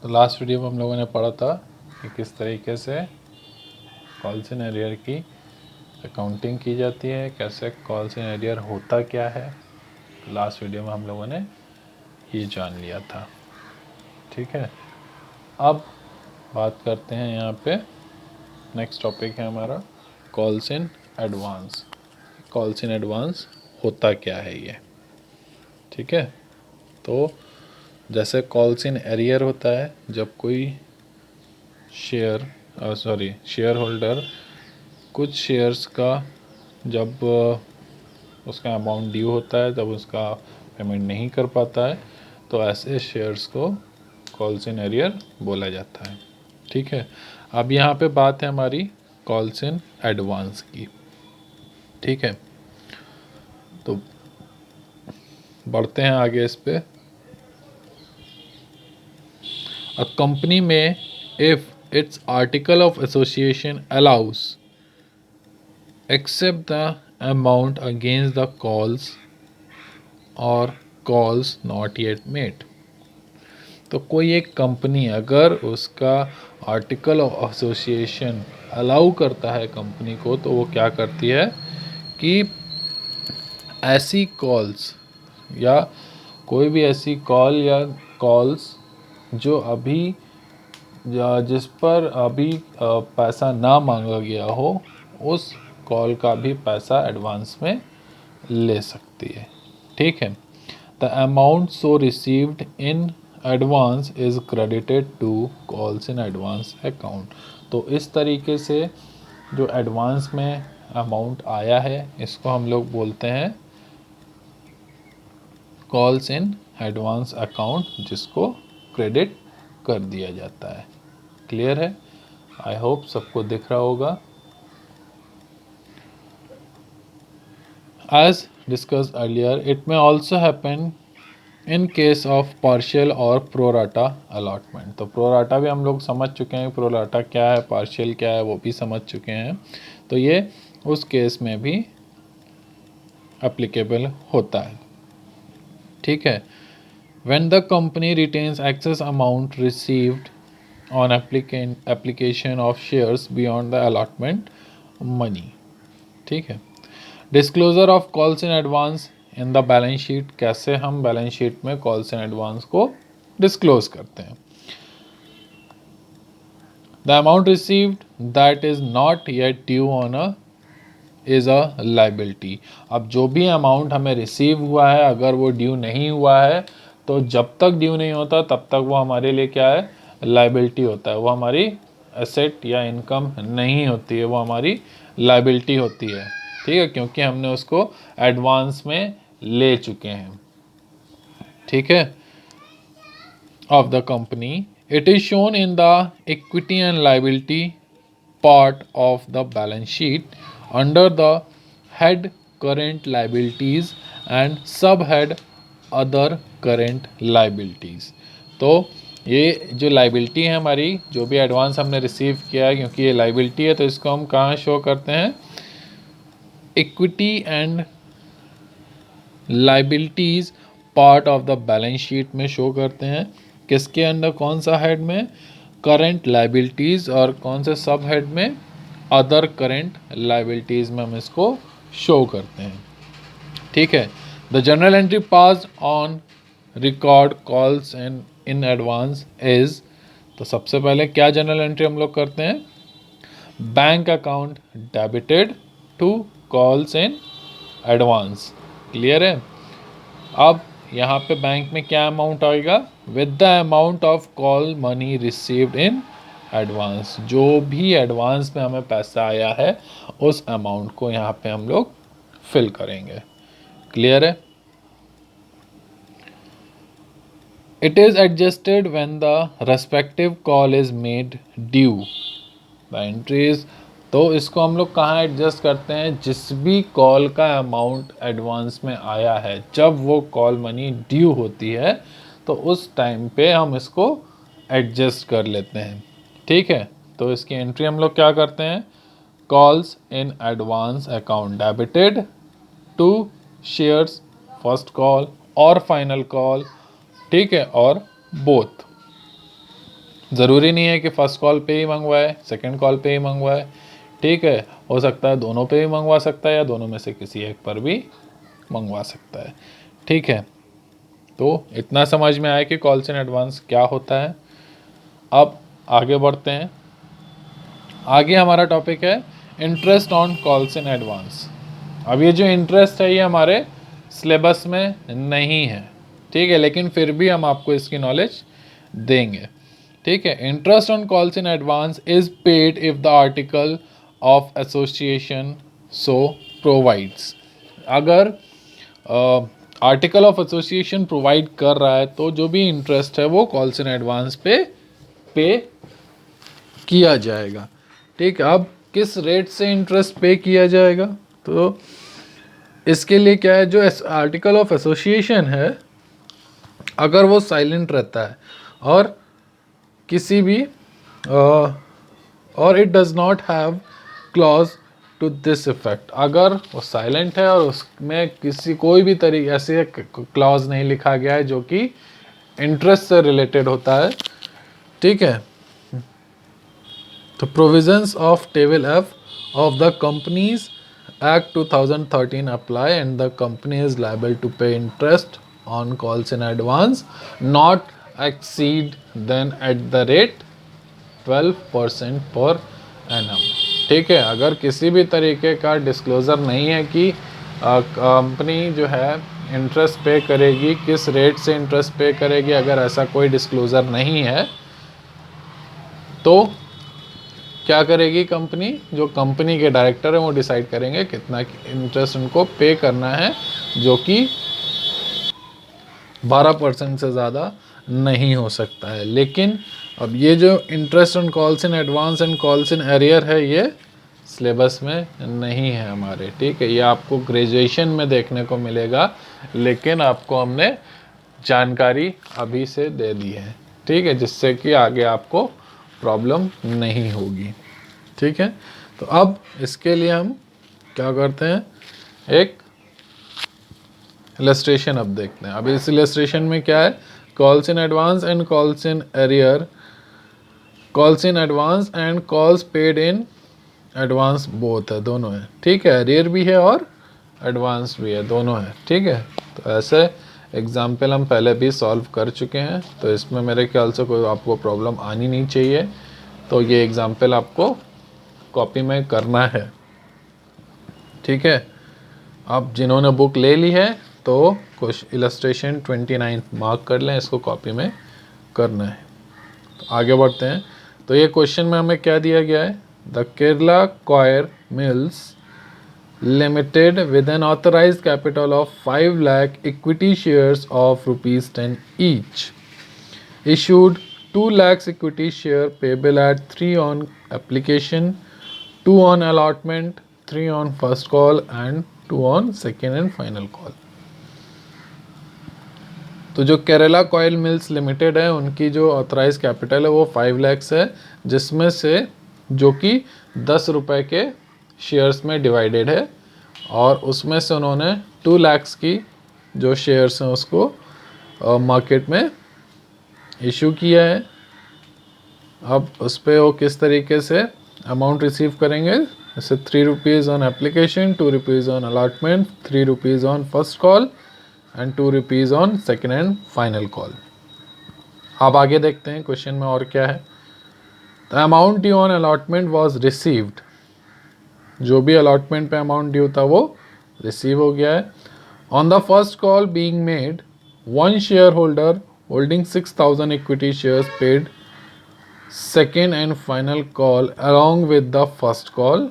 तो last video में हम लोगों ने पढ़ा था कि किस तरीके से कॉल्स इन एरियर की अकाउंटिंग की जाती है, कैसे कॉल्स इन एरियर होता क्या है। लास्ट वीडियो में हम लोगों ने ये जान लिया था। ठीक है, अब बात करते हैं यहाँ पे। नेक्स्ट टॉपिक है हमारा calls in advance. Calls in advance होता क्या है ये। ठीक है, तो जैसे कॉल्स इन एरियर होता है जब कोई शेयर होल्डर कुछ शेयर्स का जब उसका अमाउंट ड्यू होता है, तब उसका पेमेंट नहीं कर पाता है, तो ऐसे शेयर्स को कॉल्स इन एरियर बोला जाता है। ठीक है, अब यहाँ पे बात है हमारी कॉल्स इन एडवांस की। ठीक है, तो बढ़ते हैं आगे इस पे। अ कंपनी में if its article of association allows except the amount against the calls or calls not yet made। तो कोई एक कंपनी अगर उसका आर्टिकल ऑफ एसोसिएशन अलाउ करता है कंपनी को, तो वो क्या करती है कि ऐसी कॉल्स या कोई भी ऐसी कॉल या कॉल्स जो अभी या जिस पर अभी पैसा ना मांगा गया हो, उस कॉल का भी पैसा एडवांस में ले सकती है। ठीक है, the amount so received in advance is credited to calls in advance account. तो इस तरीके से जो एडवांस में अमाउंट आया है, इसको हम लोग बोलते हैं कॉल्स इन एडवांस अकाउंट, जिसको क्रेडिट कर दिया जाता है। क्लियर है? आई होप सबको दिख रहा होगा। As discussed earlier, it may also happen in case of partial और pro rata allotment। तो pro rata भी हम लोग समझ चुके हैं, pro rata क्या है, partial क्या है, वो भी समझ चुके हैं। तो ये उस केस में भी applicable होता है। ठीक है, when the company retains excess amount received on application of shares beyond the allotment money। ठीक है, disclosure of calls in advance in the balance sheet. कैसे हम बैलेंस शीट में कॉल्स इन एडवांस को डिस्क्लोज करते हैं। The amount received that is not yet due on a is a liability. अब जो भी अमाउंट हमें रिसीव हुआ है, अगर वो ड्यू नहीं हुआ है, तो जब तक ड्यू नहीं होता तब तक वो हमारे लिए क्या है, लाइबिलिटी होता है। वो हमारी एसेट या इनकम नहीं होती है, वो हमारी लाइबिलिटी होती है। ठीक है, क्योंकि हमने उसको एडवांस में ले चुके हैं। ठीक है, of the company it is shown in the equity and liability part of the balance sheet under the head current liabilities and subhead other current liabilities। तो ये जो लाइबिलिटी है हमारी, जो भी एडवांस हमने रिसीव किया है, क्योंकि ये लाइबिलिटी है, तो इसको हम कहाँ शो करते हैं, equity and liabilities part of the balance sheet में शो करते हैं। किसके अंदर, कौन सा हेड में, करंट लाइबिलिटीज, और कौन से सब हेड में, अदर करंट लाइबिलिटीज में हम इसको शो करते हैं। ठीक है, the general entry pass on record calls and in advance is. तो सबसे पहले क्या जनरल एंट्री हम लोग करते हैं, bank account debited to calls in advance. Clear है? अब यहाँ पे बैंक में क्या अमाउंट आएगा, with the amount of call money received in advance. जो भी एडवांस में हमें पैसा आया है, उस अमाउंट को यहाँ पे हम लोग फिल करेंगे। क्लियर है? It is adjusted when the respective call is made due the entries. तो इसको हम लोग कहाँ एडजस्ट करते हैं, जिस भी कॉल का अमाउंट एडवांस में आया है, जब वो कॉल मनी ड्यू होती है, तो उस टाइम पे हम इसको एडजस्ट कर लेते हैं। ठीक है, तो इसकी एंट्री हम लोग क्या करते हैं, calls in advance account debited to shares first call और फाइनल कॉल। ठीक है, और बोथ। ज़रूरी नहीं है कि फर्स्ट कॉल पे ही मंगवाए, सेकंड कॉल पे ही मंगवाए, ठीक है, हो सकता है दोनों पे भी मंगवा सकता है या दोनों में से किसी एक पर भी मंगवा सकता है, ठीक है। तो इतना समझ में आया कि कॉल्स इन एडवांस क्या होता है। अब आगे बढ़ते हैं। आगे हमारा टॉपिक है interest on calls in advance. अब ये जो इंटरेस्ट है ये हमारे सिलेबस में नहीं है, ठीक है, लेकिन फिर भी हम आपको इसकी नॉलेज देंगे, ठीक है। Interest on calls in advance is paid if the article of association so provides. अगर आर्टिकल ऑफ एसोसिएशन प्रोवाइड कर रहा है तो जो भी इंटरेस्ट है वो कॉल्स इन एडवांस पे किया जाएगा, ठीक है। अब किस रेट से इंटरेस्ट पे किया जाएगा, तो इसके लिए क्या है, जो आर्टिकल ऑफ एसोसिएशन है अगर वो साइलेंट रहता है और किसी भी और it does not have clause to this effect, अगर वो साइलेंट है और उसमें किसी कोई भी तरीके ऐसे क्लॉज नहीं लिखा गया है जो कि इंटरेस्ट से रिलेटेड होता है, ठीक है, तो provisions of Table F of the Companies Act 2013 apply and the company is liable to pay interest on calls in advance not exceed then at the rate 12% per annum, ठीक है। अगर किसी भी तरीके का डिस्क्लोज़र नहीं है कि कंपनी जो है इंटरेस्ट पे करेगी, किस रेट से इंटरेस्ट पे करेगी, अगर ऐसा कोई डिस्क्लोज़र नहीं है तो क्या करेगी कंपनी, जो कंपनी के डायरेक्टर हैं वो डिसाइड करेंगे कितना इंटरेस्ट उनको पे करना है, जो कि 12% से ज़्यादा नहीं हो सकता है। लेकिन अब ये जो interest on calls in advance and calls in arrear है ये सिलेबस में नहीं है हमारे, ठीक है। ये आपको ग्रेजुएशन में देखने को मिलेगा, लेकिन आपको हमने जानकारी अभी से दे दी है, ठीक है, जिससे कि आगे आपको प्रॉब्लम नहीं होगी, ठीक है। तो अब इसके लिए हम क्या करते हैं, एक इलस्ट्रेशन अब देखते हैं। अब इस इलस्ट्रेशन में क्या है, calls in advance and calls in arrear, calls in advance and calls paid in advance both है, दोनों है, ठीक है। एरियर भी है और एडवांस भी है, दोनों है, ठीक है। तो ऐसे एग्जाम्पल हम पहले भी सॉल्व कर चुके हैं, तो इसमें मेरे ख्याल से कोई आपको प्रॉब्लम आनी नहीं चाहिए। तो ये एग्जाम्पल आपको कॉपी में करना है, ठीक है। अब जिन्होंने बुक ले ली है तो कुछ इलस्ट्रेशन 29 मार्क कर लें, इसको कॉपी में करना है। तो आगे बढ़ते हैं। तो ये क्वेश्चन में हमें क्या दिया गया है, the Kerala coir mills limited with N authorised capital of 5 lakh equity shares of ₹10 each issued 2 lakhs equity share payable at 3 on application, 2 on allotment, 3 on first call and 2 on second and final call। तो जो Kerala coil mills limited है उनकी जो authorise capital है वो 5 लैक्स है, जिसमें से जो कि 10 रुपए के शेयर्स में डिवाइडेड है, और उसमें से उन्होंने 2 लैक्स की जो शेयर्स हैं उसको मार्केट में इशू किया है। अब उस पर वो किस तरीके से अमाउंट रिसीव करेंगे, जैसे 3 rupees on application, 2 rupees on allotment, 3 rupees on first call and 2 rupees on second and final call. अब आगे देखते हैं क्वेश्चन में और क्या है। The amount due on allotment was received, जो भी अलॉटमेंट पे अमाउंट ड्यू था वो रिसीव हो गया है। On the first call being made, 1 share holder holding 6,000 equity shares paid second and final call along with the first call,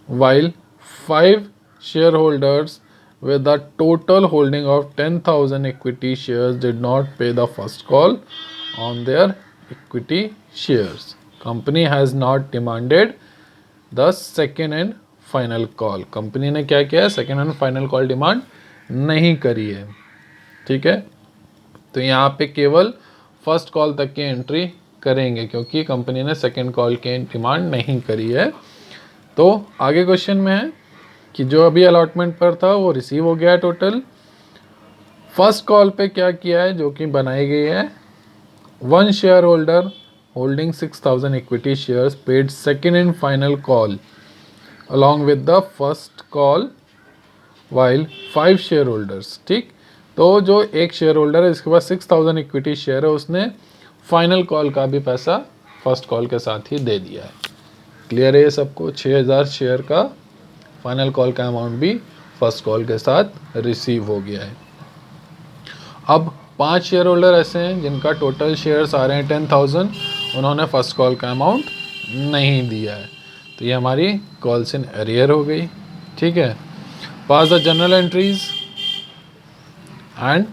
while 5 shareholders with a total holding of 10,000 equity shares did not pay the first call on their equity shares. Company has not demanded the second and final call. Company ने क्या किया है, second and final call demand नहीं करी है, ठीक है। तो यहाँ पे केवल फर्स्ट कॉल तक की एंट्री करेंगे क्योंकि कंपनी ने सेकंड कॉल की डिमांड नहीं करी है। तो आगे क्वेश्चन में है कि जो अभी अलॉटमेंट पर था वो रिसीव हो गया है टोटल। फर्स्ट कॉल पे क्या किया है, जो कि बनाई गई है, 1 share holder holding 6,000 equity shares paid second and final call along with the first call while 5 share holders, ठीक। तो जो एक शेयर होल्डर है इसके पास 6,000 इक्विटी शेयर है, उसने फाइनल कॉल का भी पैसा फर्स्ट कॉल के साथ ही दे दिया है। क्लियर है ये सबको? 6,000 शेयर का फाइनल कॉल का अमाउंट भी फर्स्ट कॉल के साथ रिसीव हो गया है। अब 5 शेयर होल्डर ऐसे हैं जिनका टोटल शेयर्स आ रहे हैं 10,000, उन्होंने फर्स्ट कॉल का अमाउंट नहीं दिया है, तो ये हमारी कॉल्स इन एरियर हो गई, ठीक है। Pass the journal entries and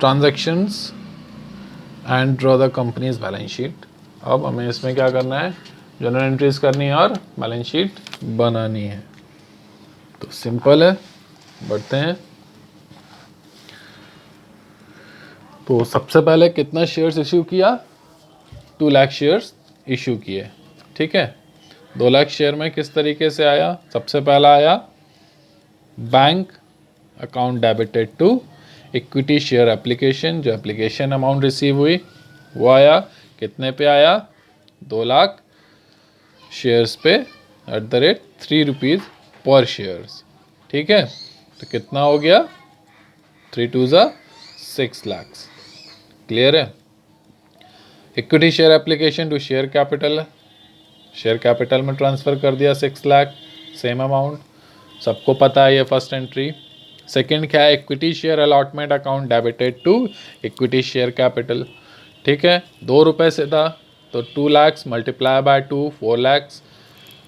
transactions and draw the company's balance sheet. अब हमें इसमें क्या करना है, जनरल एंट्रीज करनी है और बैलेंस शीट बनानी है। तो सिंपल है, बढ़ते हैं। तो सबसे पहले कितना शेयर्स इशू किया, 2 लाख शेयर्स इशू किए, ठीक है। 2 लाख शेयर में किस तरीके से आया, सबसे पहला आया bank account debited to equity share application, जो एप्लीकेशन अमाउंट रिसीव हुई वो आया, कितने पे आया, 2 लाख शेयर्स पे @3 रुपीज़ पर शेयर्स, ठीक है। तो कितना हो गया, 3 2 6 लाख। क्लियर है। Equity share application to share capital, share capital में ट्रांसफ़र कर दिया 6 लाख, सेम अमाउंट, सबको पता है ये फर्स्ट एंट्री। सेकंड क्या है, equity share allotment account debited to equity share capital, ठीक है। 2 रुपये से था तो 2 lakh multiply by 2 4 lakh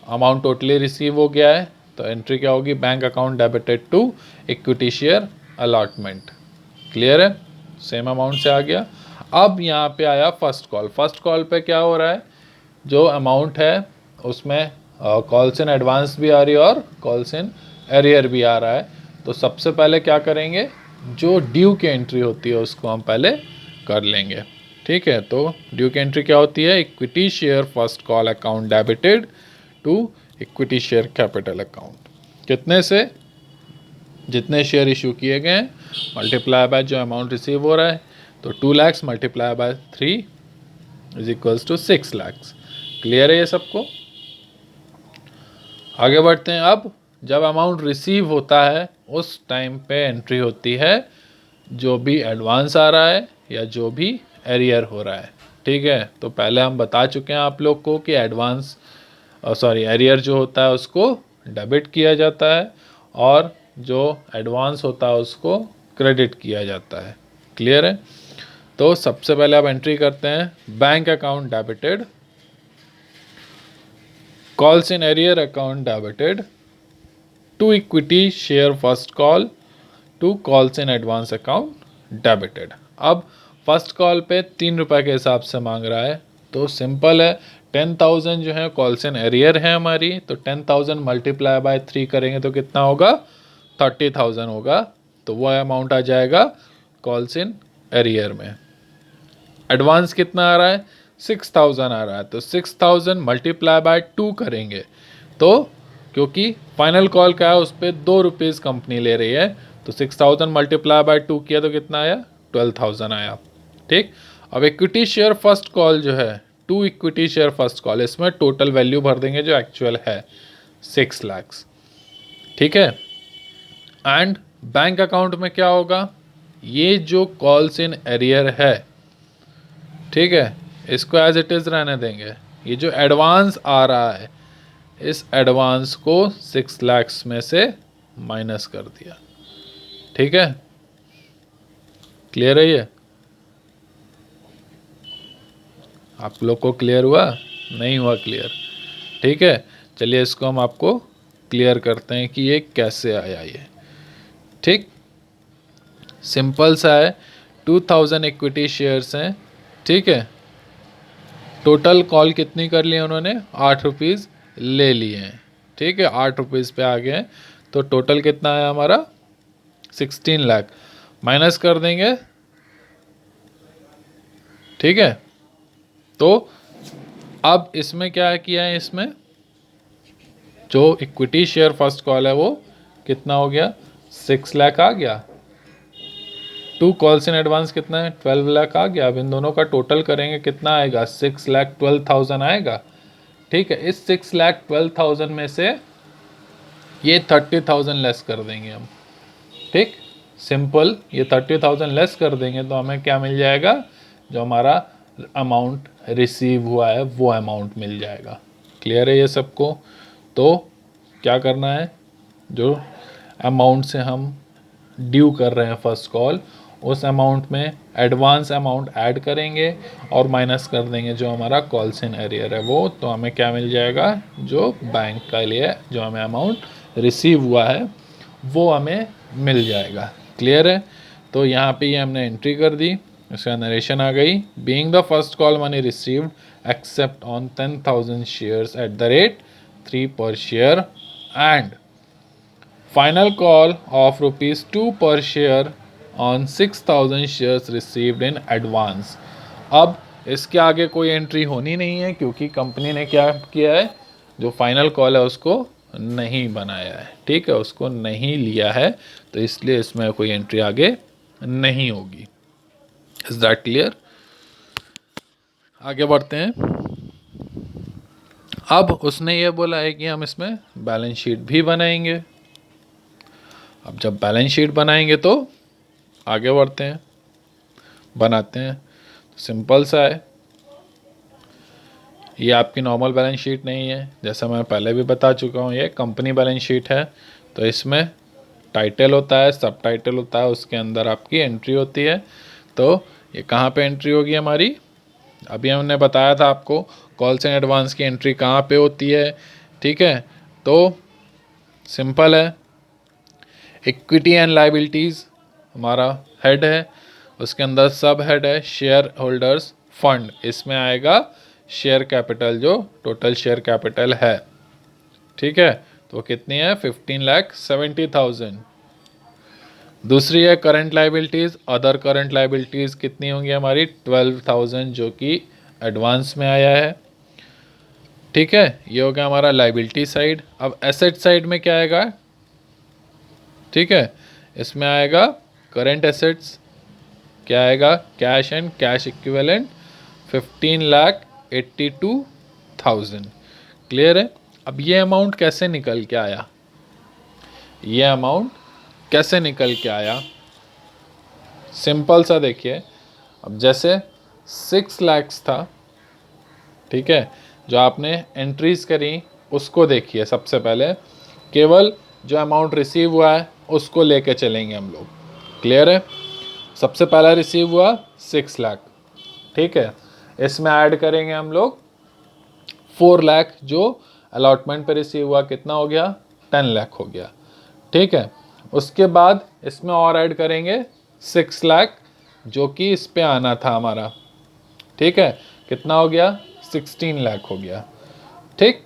amount totally receive हो गया है। तो एंट्री क्या होगी, bank account debited to equity share allotment. Clear है, सेम अमाउंट से आ गया। अब यहाँ पे आया फर्स्ट कॉल। फर्स्ट कॉल पे क्या हो रहा है, जो अमाउंट है उसमें कॉल्स इन एडवांस भी आ रही है और कॉल्स इन एरियर भी आ रहा है। तो सबसे पहले क्या करेंगे, जो ड्यू की एंट्री होती है उसको हम पहले कर लेंगे, ठीक है। तो ड्यू की एंट्री क्या होती है, equity share first call account debited to equity share capital account, कितने से, जितने शेयर इशू किए गए हैं मल्टीप्लाई बाय जो अमाउंट रिसीव हो रहा है। तो 2 lakh multiply by 3 is equals to 6 lakh. Clear है ये सबको? आगे बढ़ते हैं। अब जब अमाउंट रिसीव होता है उस टाइम पे एंट्री होती है जो भी एडवांस आ रहा है या जो भी एरियर हो रहा है, ठीक है। तो पहले हम बता चुके हैं आप लोग को कि एरियर जो होता है उसको डेबिट किया जाता है और जो एडवांस होता है उसको क्रेडिट किया जाता है। क्लियर है। तो सबसे पहले आप एंट्री करते हैं, bank account debited, calls in arrear account debited to equity share first call to calls in advance account debited. अब फर्स्ट कॉल पे 3 रुपये के हिसाब से मांग रहा है, तो सिंपल है, 10,000 जो है कॉल्स इन एरियर है हमारी, तो 10,000 मल्टीप्लाई बाय 3 करेंगे तो कितना होगा, 30,000 होगा। तो वो अमाउंट आ जाएगा कॉल्स इन एरियर में। एडवांस कितना आ रहा है, 6,000 आ रहा है, तो 6,000 मल्टीप्लाई बाय 2 करेंगे तो क्योंकि फाइनल कॉल का है उस पर 2 रुपीज़ कंपनी ले रही है, तो 6,000 मल्टीप्लाई बाय 2 किया तो कितना आया, 12,000 आया, ठीक। अब इक्विटी शेयर फर्स्ट कॉल जो है, 2 इक्विटी शेयर फर्स्ट कॉल, इसमें टोटल वैल्यू भर देंगे जो एक्चुअल है 6 लाख, ठीक है। एंड बैंक अकाउंट में क्या होगा, ये जो कॉल्स इन एरियर है, ठीक है, इसको एज इट इज़ रहने देंगे। ये जो एडवांस आ रहा है इस एडवांस को 6 लाख में से माइनस कर दिया, ठीक है। क्लियर है ये? आप लोग को क्लियर हुआ, नहीं हुआ क्लियर? ठीक है, चलिए इसको हम आपको क्लियर करते हैं कि ये कैसे आया ये। ठीक, सिंपल सा है, 2000 इक्विटी शेयर्स हैं, ठीक है। टोटल कॉल कितनी कर ली उन्होंने, 8 रुपीज़ ले लिए हैं, ठीक है। 8 रुपीज़ पे आ गए, तो टोटल कितना है हमारा 16 लाख, माइनस कर देंगे, ठीक है। तो अब इसमें क्या किया है, इसमें जो इक्विटी शेयर फर्स्ट कॉल है वो कितना हो गया, 6 लाख आ गया, टू कॉल्स इन एडवांस कितना है, 12 लाख आ गया। अब इन दोनों का टोटल करेंगे कितना आएगा, 6,12,000 आएगा। ठीक है, इस 6,12,000 में से ये 30,000 लेस कर देंगे हम। ठीक, सिंपल, ये 30,000 लेस कर देंगे तो हमें क्या मिल जाएगा, जो हमारा अमाउंट रिसीव हुआ है वो अमाउंट मिल जाएगा। क्लियर है ये सबको? तो क्या करना है, जो अमाउंट से हम ड्यू कर रहे हैं फर्स्ट कॉल, उस अमाउंट में एडवांस अमाउंट ऐड करेंगे और माइनस कर देंगे जो हमारा कॉल्स इन एरियर है वो। तो हमें क्या मिल जाएगा, जो बैंक के लिए जो हमें अमाउंट रिसीव हुआ है वो हमें मिल जाएगा। क्लियर है? तो यहाँ पे ये हमने एंट्री कर दी, उसका नरेशन आ गई। Being the first call money received except on 10,000 shares at the rate 3 पर share and final call of ₹2 पर share on 6,000 shares received in advance. अब इसके आगे कोई एंट्री होनी नहीं है क्योंकि कंपनी ने क्या किया है, जो फाइनल कॉल है उसको नहीं बनाया है। ठीक है, उसको नहीं लिया है, तो इसलिए इसमें कोई एंट्री आगे नहीं होगी। Is that clear? आगे बढ़ते हैं। अब उसने ये बोला है कि हम इसमें बैलेंस शीट भी बनाएंगे। अब जब बैलेंस शीट बनाएंगे तो आगे बढ़ते हैं, बनाते हैं। तो सिंपल सा है, ये आपकी नॉर्मल बैलेंस शीट नहीं है, जैसा मैं पहले भी बता चुका हूँ, ये कंपनी बैलेंस शीट है। तो इसमें टाइटल होता है, सब टाइटल होता है, उसके अंदर आपकी एंट्री होती है। तो ये कहाँ पे एंट्री होगी हमारी, अभी हमने बताया था आपको कॉल्स एंड एडवांस की एंट्री कहाँ पे होती है। ठीक है, तो सिंपल है, इक्विटी एंड लाइबिलिटीज़ हमारा हेड है, उसके अंदर सब हेड है शेयर होल्डर्स फंड, इसमें आएगा शेयर कैपिटल, जो टोटल शेयर कैपिटल है। ठीक है, तो कितनी है, 15,70,000। दूसरी है current liabilities, other current liabilities कितनी होंगी हमारी, 12,000, जो कि एडवांस में आया है। ठीक है, ये हो गया हमारा लाइबिलिटी साइड। अब एसेट साइड में क्या आएगा, ठीक है, इसमें आएगा करंट एसेट्स, क्या आएगा, cash and cash equivalent 15,82,000। Clear है? अब ये अमाउंट कैसे निकल के आया, ये अमाउंट कैसे निकल के आया, सिंपल सा देखिए। अब जैसे 6 लाख था, ठीक है, जो आपने एंट्रीज करी उसको देखिए। सबसे पहले केवल जो अमाउंट रिसीव हुआ है उसको लेके चलेंगे हम लोग। क्लियर है? सबसे पहला रिसीव हुआ 6 लाख, ठीक है, इसमें ऐड करेंगे हम लोग 4 लाख, जो अलॉटमेंट पे रिसीव हुआ, कितना हो गया, 10 लाख हो गया। ठीक है, उसके बाद इसमें और ऐड करेंगे 6 लाख, जो कि इस पे आना था हमारा। ठीक है, कितना हो गया, 16 लाख हो गया। ठीक,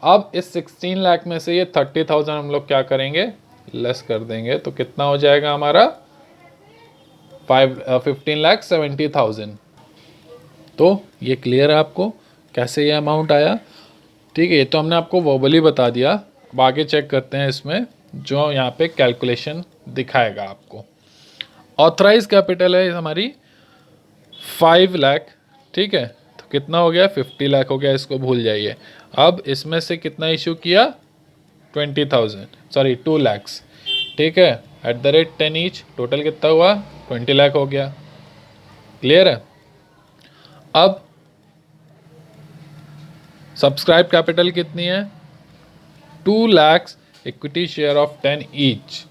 अब इस 16 लाख में से ये 30,000 हम लोग क्या करेंगे, लेस कर देंगे, तो कितना हो जाएगा हमारा 15,70,000। तो ये क्लियर है आपको कैसे ये अमाउंट आया? ठीक है, ये तो हमने आपको वर्बली बता दिया। अब आगे चेक करते हैं इसमें, जो यहाँ पे कैलकुलेशन दिखाएगा आपको। ऑथराइज कैपिटल है हमारी 5 लाख, ठीक है, तो कितना हो गया, 50 लाख हो गया, इसको भूल जाइए। अब इसमें से कितना इशू किया, 2 लैक्स, ठीक है, eight the rate 10 each, total कितना हुआ, 20 लाख हो गया। क्लियर है? अब सब्सक्राइब कैपिटल कितनी है, 2 lakhs, equity share of 10 each,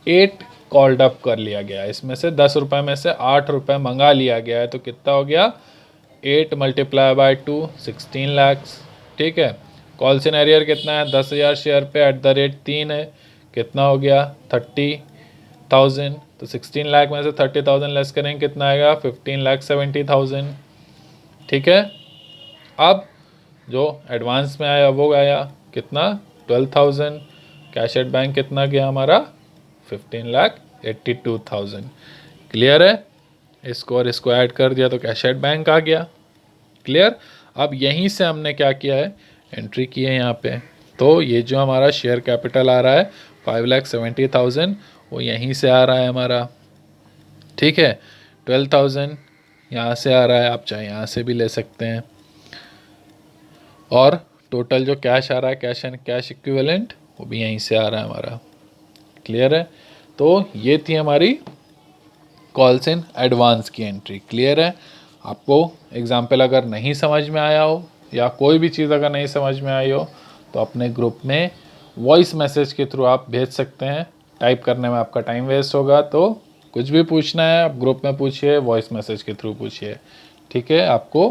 8 called up कर लिया गया, इसमें से 10 रुपये में से 8 रुपये मंगा लिया गया है, तो कितना हो गया, 8 × 2 16 लैक्स। ठीक है, कॉल्स इन एरियर कितना है, 10,000 शेयर पे एट द रेट 3 है, कितना हो गया, 30,000। तो 16 लाख में से 30,000 लेस करेंगे, कितना आएगा, 15,70,000। ठीक है, अब जो एडवांस में आया वो आया कितना, 12,000। कैश एट बैंक कितना गया हमारा, 15,82,000। क्लियर है? इसको और इसको ऐड कर दिया तो कैश एट बैंक आ गया। क्लियर? अब यहीं से हमने क्या किया है, एंट्री की है यहाँ पे। तो ये जो हमारा शेयर कैपिटल आ रहा है 5,70,000, वो यहीं से आ रहा है हमारा। ठीक है। 12,000 यहाँ से आ रहा है, आप चाहे यहाँ से भी ले सकते हैं। और टोटल जो कैश आ रहा है, कैश एंड कैश इक्विवेलेंट, वो भी यहीं से आ रहा है हमारा। क्लियर है। तो ये थी हमारी कॉल्स इन एडवांस की एंट्री। क्लियर है। आपको एग्जाम्पल अगर नहीं समझ में आया हो या कोई भी चीज़ अगर नहीं समझ में आई हो तो अपने ग्रुप में वॉइस मैसेज के थ्रू आप भेज सकते हैं। टाइप करने में आपका टाइम वेस्ट होगा, तो कुछ भी पूछना है आप ग्रुप में पूछिए, वॉइस मैसेज के थ्रू पूछिए। ठीक है, आपको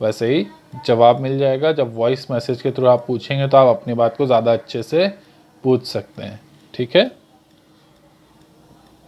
वैसे ही जवाब मिल जाएगा। जब वॉइस मैसेज के थ्रू आप पूछेंगे तो आप अपनी बात को ज़्यादा अच्छे से पूछ सकते हैं। ठीक है।